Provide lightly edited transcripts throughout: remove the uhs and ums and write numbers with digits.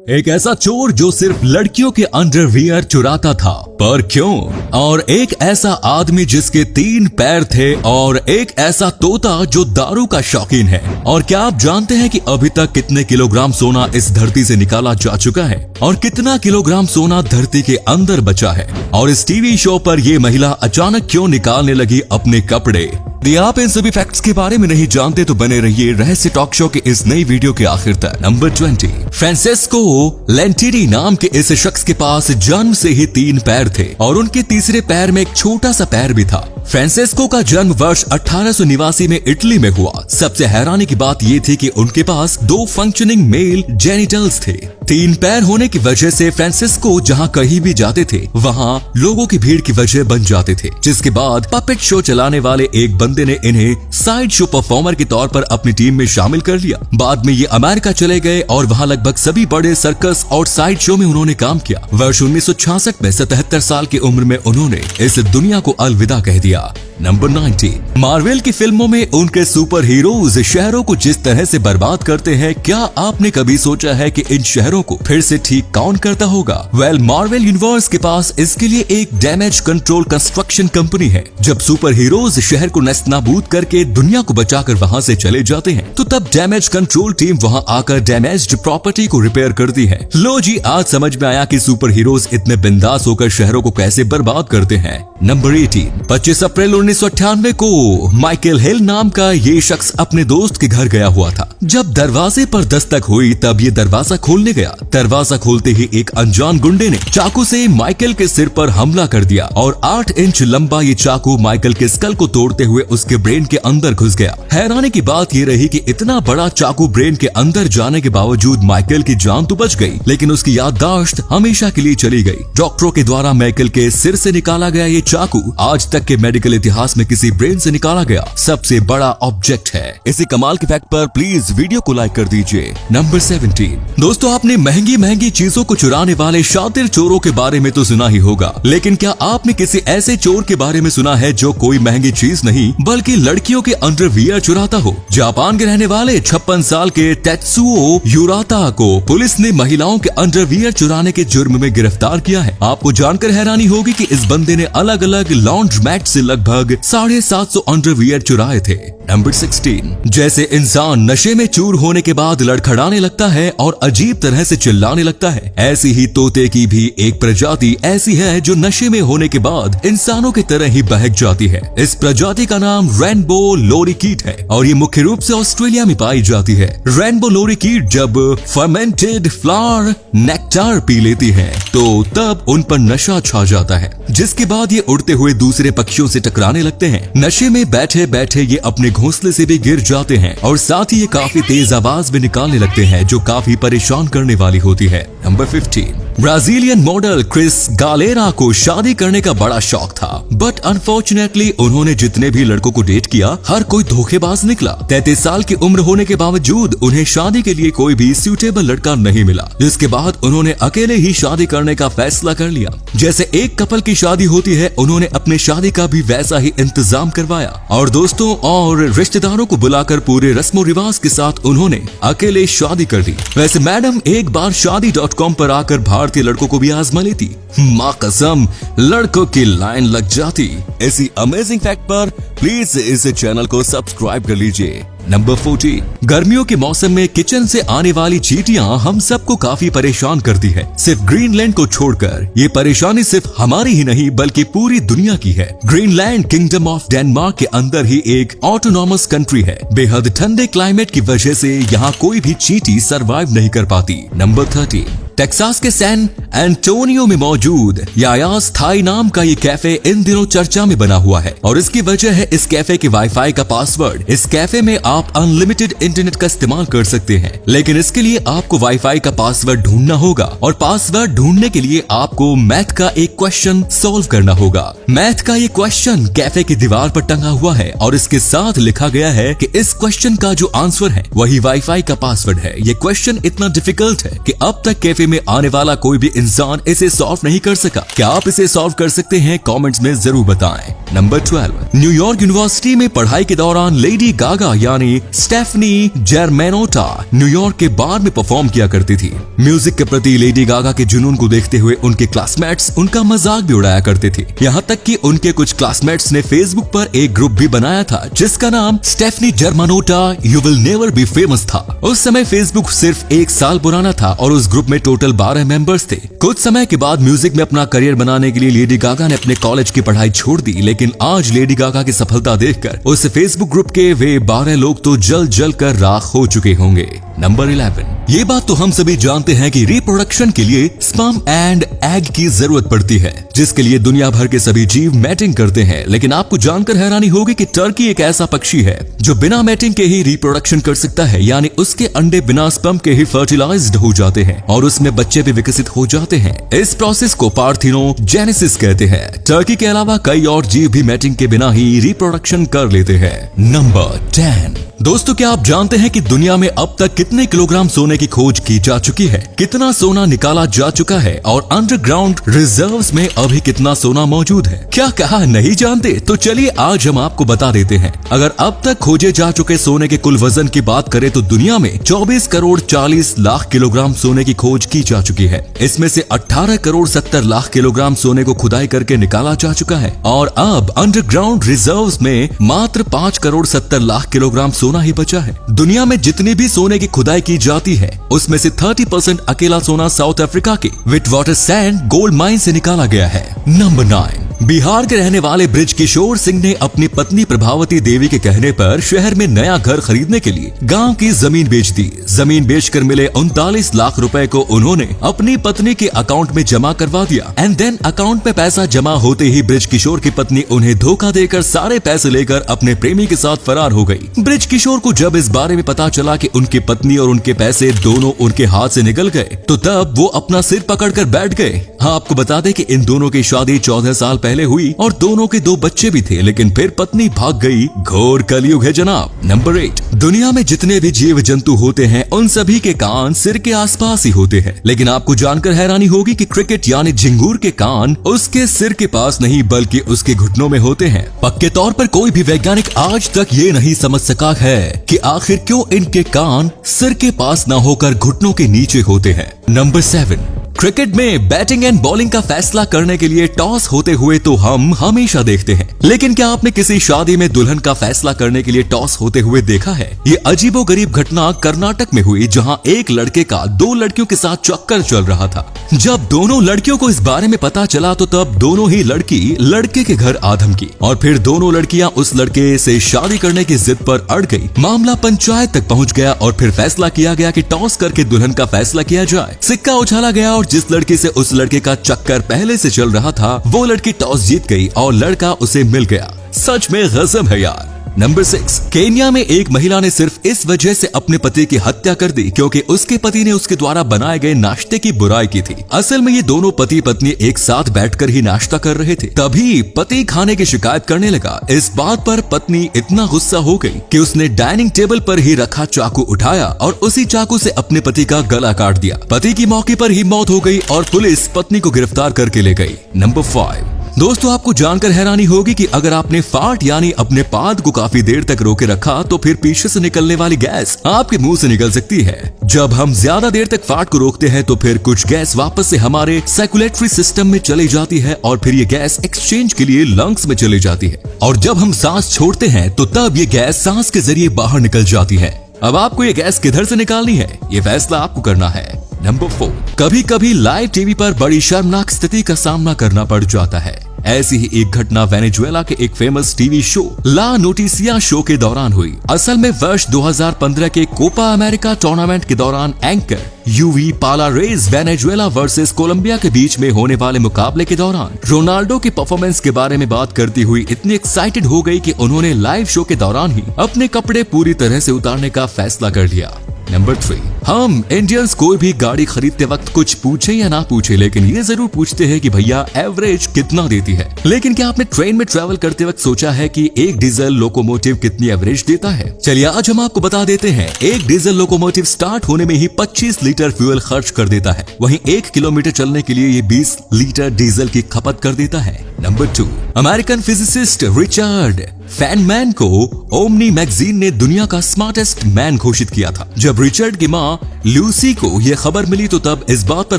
एक ऐसा चोर जो सिर्फ लड़कियों के अंडरवियर चुराता था, पर क्यों? और एक ऐसा आदमी जिसके 3 पैर थे, और एक ऐसा तोता जो दारू का शौकीन है। और क्या आप जानते हैं कि अभी तक कितने किलोग्राम सोना इस धरती से निकाला जा चुका है और कितना किलोग्राम सोना धरती के अंदर बचा है? और इस टीवी शो पर ये महिला अचानक क्यों निकालने लगी अपने कपड़े? यदि आप इन सभी फैक्ट्स के बारे में नहीं जानते तो बने रहिए रहस्य टॉक शो के इस नई वीडियो के आखिर तक। नंबर 20, फ्रांसेस्को लेंटिनी नाम के इस शख्स के पास जन्म से ही 3 पैर थे और उनके तीसरे पैर में एक छोटा सा पैर भी था। फ्रांसेस्को का जन्म वर्ष 1889 में इटली में हुआ। सबसे हैरानी की बात ये थी कि उनके पास 2 फंक्शनिंग मेल जेनिटल्स थे। 3 पैर होने की वजह से फ्रांसेस्को जहाँ कहीं भी जाते थे वहाँ लोगों की भीड़ की वजह बन जाते थे, जिसके बाद पपेट शो चलाने वाले एक बंदे ने इन्हें साइड शो परफॉर्मर के तौर पर अपनी टीम में शामिल कर लिया। बाद में ये अमेरिका चले गए और वहाँ लगभग सभी बड़े सर्कस और साइड शो में उन्होंने काम किया। वर्ष 1966 में 77 साल की उम्र में उन्होंने इस दुनिया को अलविदा कह दिया। नंबर 90, मार्वल की फिल्मों में उनके सुपर हीरोज शहरों को जिस तरह से बर्बाद करते हैं, क्या आपने कभी सोचा है कि इन शहरों को फिर से ठीक कौन करता होगा? वेल, मार्वल यूनिवर्स के पास इसके लिए एक डैमेज कंट्रोल कंस्ट्रक्शन कंपनी है। जब सुपर हीरोज शहर को नस्तनाबूद करके दुनिया को बचाकर वहाँ से चले जाते हैं तो तब डैमेज कंट्रोल टीम वहाँ आकर डैमेज्ड प्रॉपर्टी को रिपेयर करती है। लो जी, आज समझ में आया कि सुपर हीरोज इतने बिंदास होकर शहरों को कैसे बर्बाद करते हैं। नंबर 18, 25 अप्रैल 1998 को माइकल हिल नाम का ये शख्स अपने दोस्त के घर गया हुआ था। जब दरवाजे पर दस्तक हुई तब ये दरवाजा खोलने गया। दरवाजा खोलते ही एक अनजान गुंडे ने चाकू से माइकल के सिर पर हमला कर दिया और 8 इंच लंबा ये चाकू माइकल के स्कल को तोड़ते हुए उसके ब्रेन के अंदर घुस गया। हैरानी की बात ये रही कि इतना बड़ा चाकू ब्रेन के अंदर जाने के बावजूद माइकल की जान तो बच गई, लेकिन उसकी याददाश्त हमेशा के लिए चली गई। डॉक्टरों के द्वारा माइकल के सिर से निकाला गया ये चाकू आज तक के मेडिकल इतिहास में किसी ब्रेन से निकाला गया सबसे बड़ा ऑब्जेक्ट है। इसी कमाल के फैक्ट पर प्लीज वीडियो को लाइक कर दीजिए। नंबर 17, दोस्तों, आपने महंगी महंगी चीजों को चुराने वाले शातिर चोरों के बारे में तो सुना ही होगा, लेकिन क्या आपने किसी ऐसे चोर के बारे में सुना है जो कोई महंगी चीज नहीं बल्कि लड़कियों के अंडरवियर चुराता हो? जापान के रहने वाले 56 साल के टेत्सुओ युराता को पुलिस ने महिलाओं के अंडरवियर चुराने के जुर्म में गिरफ्तार किया है। आपको जानकर हैरानी होगी कि इस बंदे ने अलग अलग लॉन्ड्रोमैट से लगभग 750 अंडरवियर चुराए थे। नंबर 16, जैसे इंसान नशे में चूर होने के बाद लड़खड़ाने लगता है और अजीब तरह से चिल्लाने लगता है, ऐसी ही तोते की भी एक प्रजाति ऐसी है जो नशे में होने के बाद इंसानों की तरह ही बहक जाती है। इस प्रजाति का नाम रेनबो लोरिकीट है और ये मुख्य रूप से ऑस्ट्रेलिया में पाई जाती है। रेनबो लोरिकीट जब फर्मेंटेड फ्लावर नेक्टार पी लेती है तो तब उन पर नशा छा जाता है, जिसके बाद ये उड़ते हुए दूसरे पक्षियों से टकराने लगते हैं। नशे में बैठे बैठे ये अपने घोंसले से भी गिर जाते हैं और साथ ही ये काफी तेज आवाज भी निकालने लगते हैं जो काफी परेशान करने वाली होती है। नंबर 15, ब्राजीलियन मॉडल क्रिस गालेरा को शादी करने का बड़ा शौक था, बट अनफॉर्चुनेटली उन्होंने जितने भी लड़कों को डेट किया हर कोई धोखेबाज निकला। 33 साल की उम्र होने के बावजूद उन्हें शादी के लिए कोई भी सूटेबल लड़का नहीं मिला, जिसके बाद उन्होंने अकेले ही शादी करने का फैसला कर लिया। जैसे एक कपल की शादी होती है, उन्होंने अपने शादी का भी वैसा ही इंतजाम करवाया और दोस्तों और रिश्तेदारों को बुलाकर पूरे रस्मो रिवाज के साथ उन्होंने अकेले शादी कर ली। वैसे मैडम एक बार शादी.com पर आकर भारतीय लड़कों को भी आजमा लेती, माँ कसम लड़कों की लाइन लग जाती। ऐसी अमेजिंग फैक्ट पर प्लीज इस चैनल को सब्सक्राइब कर लीजिए। नंबर 14, गर्मियों के मौसम में किचन से आने वाली चींटियां हम सबको काफी परेशान करती है। सिर्फ ग्रीनलैंड को छोड़कर ये परेशानी सिर्फ हमारी ही नहीं बल्कि पूरी दुनिया की है। ग्रीनलैंड किंगडम ऑफ डेनमार्क के अंदर ही एक ऑटोनॉमस कंट्री है। बेहद ठंडे क्लाइमेट की वजह से यहाँ कोई भी चींटी सरवाइव नहीं कर पाती। नंबर 13, टेक्सास के सैन एंटोनियो में मौजूद यायास थाई नाम का ये कैफे इन दिनों चर्चा में बना हुआ है और इसकी वजह है इस कैफे के वाईफाई का पासवर्ड। इस कैफे में आप अनलिमिटेड इंटरनेट का इस्तेमाल कर सकते हैं, लेकिन इसके लिए आपको वाईफाई का पासवर्ड ढूंढना होगा और पासवर्ड ढूंढने के लिए आपको मैथ का एक क्वेश्चन सॉल्व करना होगा। मैथ का ये क्वेश्चन कैफे की दीवार पर टंगा हुआ है और इसके साथ लिखा गया है कि इस क्वेश्चन का जो आंसर है वही वाईफाई का पासवर्ड है। ये क्वेश्चन इतना डिफिकल्ट है कि अब तक कैफे फ्यूचर में आने वाला कोई भी इंसान इसे सॉल्व नहीं कर सका। क्या आप इसे सॉल्व कर सकते हैं? कमेंट्स में जरूर बताएं। नंबर 12, न्यूयॉर्क यूनिवर्सिटी में पढ़ाई के दौरान लेडी गागा यानी स्टेफनी जर्मैनोटा न्यूयॉर्क के बार में परफॉर्म किया करती थी। म्यूजिक के प्रति लेडी गागा के जुनून को देखते हुए उनके क्लासमेट्स उनका मजाक भी उड़ाया करते थे। यहाँ तक कि उनके कुछ क्लासमेट्स ने फेसबुक पर एक ग्रुप भी बनाया था जिसका नाम Stefani Germanotta you will never be famous था। उस समय फेसबुक सिर्फ 1 साल पुराना था और उस ग्रुप में टोटल 12 मेंबर्स थे। कुछ समय के बाद म्यूजिक में अपना करियर बनाने के लिए लेडी गागा ने अपने कॉलेज की पढ़ाई छोड़ दी, लेकिन आज लेडी गागा की सफलता देखकर उस फेसबुक ग्रुप के वे 12 लोग तो जल कर राख हो चुके होंगे। नंबर 11, ये बात तो हम सभी जानते हैं कि रिप्रोडक्शन के लिए स्पर्म एंड एग की जरूरत पड़ती है, जिसके लिए दुनिया भर के सभी जीव मैटिंग करते हैं। लेकिन आपको जानकर हैरानी होगी कि टर्की एक ऐसा पक्षी है जो बिना मैटिंग के ही रिप्रोडक्शन कर सकता है, यानी उसके अंडे बिना स्पर्म के ही फर्टिलाइज्ड हो जाते हैं और उसमें बच्चे भी विकसित हो जाते हैं। इस प्रोसेस को पार्थेनोजेनेसिस कहते हैं। टर्की के अलावा कई और जीव भी मैटिंग के बिना ही रिप्रोडक्शन कर लेते हैं। नंबर 10, दोस्तों क्या आप जानते हैं कि दुनिया में अब तक कितने किलोग्राम सोने की खोज की जा चुकी है, कितना सोना निकाला जा चुका है और अंडरग्राउंड रिजर्व्स में अभी कितना सोना मौजूद है? क्या कहा नहीं जानते? तो चलिए आज हम आपको बता देते हैं। अगर अब तक खोजे जा चुके सोने के कुल वजन की बात करें तो दुनिया में 24 करोड़ 40 लाख किलोग्राम सोने की खोज की जा चुकी है। इसमें से 18 करोड़ 70 लाख किलोग्राम सोने को खुदाई करके निकाला जा चुका है और अब अंडरग्राउंड रिजर्व्स में मात्र 5 करोड़ 70 लाख किलोग्राम सोना ही बचा है। दुनिया में जितनी भी सोने की खुदाई की जाती है उसमें से 30% अकेला सोना साउथ अफ्रीका के विटवाटर सैंड गोल्ड माइन से निकाला गया है। नंबर 9, बिहार के रहने वाले ब्रिज किशोर सिंह ने अपनी पत्नी प्रभावती देवी के कहने पर शहर में नया घर खरीदने के लिए गांव की जमीन बेच दी। जमीन बेचकर मिले 39 लाख रुपए को उन्होंने अपनी पत्नी के अकाउंट में जमा करवा दिया एंड देन अकाउंट में पैसा जमा होते ही ब्रिज किशोर की पत्नी उन्हें धोखा देकर सारे पैसे लेकर अपने प्रेमी के साथ फरार हो गई। ब्रिज किशोर को जब इस बारे में पता चला कि उनकी पत्नी और उनके पैसे दोनों उनके हाथ से निकल गए तो तब वो अपना सिर पकड़कर बैठ गए। हाँ, आपको बता दें कि इन दोनों की शादी 14 साल पहले हुई और दोनों के 2 बच्चे भी थे, लेकिन फिर पत्नी भाग गई। घोर कलयुग है जनाब। नंबर 8, दुनिया में जितने भी जीव जंतु होते हैं उन सभी के कान सिर के आसपास ही होते हैं, लेकिन आपको जानकर हैरानी होगी कि क्रिकेट यानी झिंगूर के कान उसके सिर के पास नहीं बल्कि उसके घुटनों में होते हैं। पक्के तौर पर कोई भी वैज्ञानिक आज तक ये नहीं समझ सका है कि आखिर क्यों इनके कान सिर के पास न होकर घुटनों के नीचे होते हैं। नंबर 7, क्रिकेट में बैटिंग एंड बॉलिंग का फैसला करने के लिए टॉस होते हुए तो हम हमेशा देखते हैं, लेकिन क्या आपने किसी शादी में दुल्हन का फैसला करने के लिए टॉस होते हुए देखा है? ये अजीबोगरीब घटना कर्नाटक में हुई जहां एक लड़के का 2 लड़कियों के साथ चक्कर चल रहा था। जब दोनों लड़कियों को इस बारे में पता चला तो तब दोनों ही लड़की लड़के के घर आ धमकी और फिर दोनों लड़कियां उस लड़के से शादी करने की जिद पर अड़ गई। मामला पंचायत तक पहुंच गया और फिर फैसला किया गया कि टॉस करके दुल्हन का फैसला किया जाए। सिक्का उछाला गया और जिस लड़की से उस लड़के का चक्कर पहले से चल रहा था वो लड़की टॉस जीत गई और लड़का उसे मिल गया। सच में गजब है यार। नंबर 6, केन्या में एक महिला ने सिर्फ इस वजह से अपने पति की हत्या कर दी क्योंकि उसके पति ने उसके द्वारा बनाए गए नाश्ते की बुराई की थी। असल में ये दोनों पति पत्नी एक साथ बैठकर ही नाश्ता कर रहे थे, तभी पति खाने की शिकायत करने लगा। इस बात पर पत्नी इतना गुस्सा हो गई कि उसने डाइनिंग टेबल पर ही रखा चाकू उठाया और उसी चाकू से अपने पति का गला काट दिया। पति की मौके पर ही मौत हो गई और पुलिस पत्नी को गिरफ्तार करके ले गई। नंबर 5, दोस्तों आपको जानकर हैरानी होगी कि अगर आपने फार्ट यानी अपने पाद को काफी देर तक रोके रखा तो फिर पीछे से निकलने वाली गैस आपके मुंह से निकल सकती है। जब हम ज्यादा देर तक फार्ट को रोकते हैं तो फिर कुछ गैस वापस से हमारे सर्कुलेटरी सिस्टम में चली जाती है और फिर ये गैस एक्सचेंज के लिए लंग्स में चली जाती है और जब हम सांस छोड़ते हैं तो तब ये गैस सांस के जरिए बाहर निकल जाती है। अब आपको ये गैस किधर से निकालनी है ये फैसला आपको करना है। नंबर 4, कभी कभी लाइव टीवी पर बड़ी शर्मनाक स्थिति का सामना करना पड़ जाता है। ऐसी ही एक घटना वेनेजुएला के एक फेमस टीवी शो ला नोटिसिया शो के दौरान हुई। असल में वर्ष 2015 के कोपा अमेरिका टूर्नामेंट के दौरान एंकर यूवी पालारेज वेनेजुएला वर्सेस कोलंबिया के बीच में होने वाले मुकाबले के दौरान रोनाल्डो की परफॉर्मेंस के बारे में बात करती हुई इतनी एक्साइटेड हो गई कि उन्होंने लाइव शो के दौरान ही अपने कपड़े पूरी तरह से उतारने का फैसला कर लिया। नंबर 3, हम इंडियंस कोई भी गाड़ी खरीदते वक्त कुछ पूछे या ना पूछे, लेकिन ये जरूर पूछते हैं कि भैया एवरेज कितना देती है। लेकिन क्या आपने ट्रेन में ट्रैवल करते वक्त सोचा है कि एक डीजल लोकोमोटिव कितनी एवरेज देता है? चलिए आज हम आपको बता देते हैं। एक डीजल लोकोमोटिव स्टार्ट होने में ही 25 लीटर फ्यूल खर्च कर देता है, वहीं 1 किलोमीटर चलने के लिए ये 20 लीटर डीजल की खपत कर देता है। Number 2, American physicist Richard Feynman को ओमनी मैगजीन ने दुनिया का स्मार्टेस्ट मैन घोषित किया था। जब रिचर्ड की मां लूसी को यह खबर मिली तो तब इस बात पर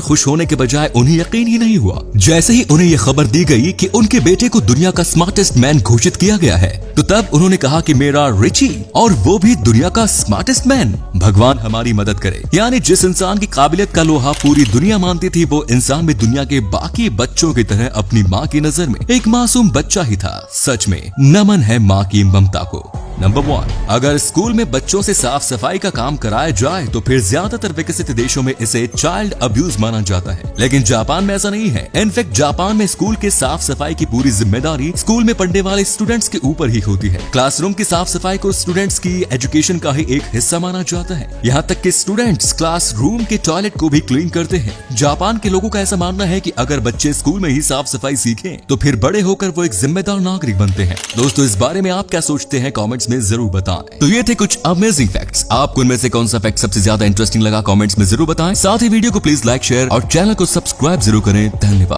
खुश होने के बजाय उन्हें यकीन ही नहीं हुआ। जैसे ही उन्हें यह खबर दी गई कि उनके बेटे को दुनिया का स्मार्टेस्ट मैन घोषित किया गया है, तो तब उन्होंने कहा कि मेरा रिची, और वो भी दुनिया का स्मार्टेस्ट मैन। भगवान हमारी मदद करे। यानी जिस इंसान की काबिलियत का लोहा पूरी दुनिया मानती थी, वो इंसान भी दुनिया के बाकी बच्चों की तरह अपनी माँ की नजर में एक मासूम बच्चा ही था। सच में नमन है माँ की ममता को। नंबर 1, अगर स्कूल में बच्चों से साफ सफाई का काम कराया जाए तो फिर ज्यादातर विकसित देशों में इसे चाइल्ड अब्यूज माना जाता है, लेकिन जापान में ऐसा नहीं है। इनफैक्ट जापान में स्कूल के साफ सफाई की पूरी जिम्मेदारी स्कूल में पढ़ने वाले स्टूडेंट्स के ऊपर ही होती है। क्लासरूम की साफ सफाई को स्टूडेंट्स की एजुकेशन का ही एक हिस्सा माना जाता है। यहाँ तक कि स्टूडेंट्स क्लासरूम के टॉयलेट को भी क्लीन करते हैं। जापान के लोगों का ऐसा मानना है कि अगर बच्चे स्कूल में ही साफ सफाई सीखें तो फिर बड़े होकर वो एक जिम्मेदार नागरिक बनते हैं। दोस्तों, इस बारे में आप क्या सोचते हैं कमेंट्स में जरूर बताएं। तो ये थे कुछ अमेजिंग फैक्ट्स। आपको इनमें से कौन सा फैक्ट सबसे ज्यादा इंटरेस्टिंग लगा कमेंट्स में जरूर बताएं। साथ ही वीडियो को प्लीज लाइक, शेयर और चैनल को सब्सक्राइब जरूर करें। धन्यवाद।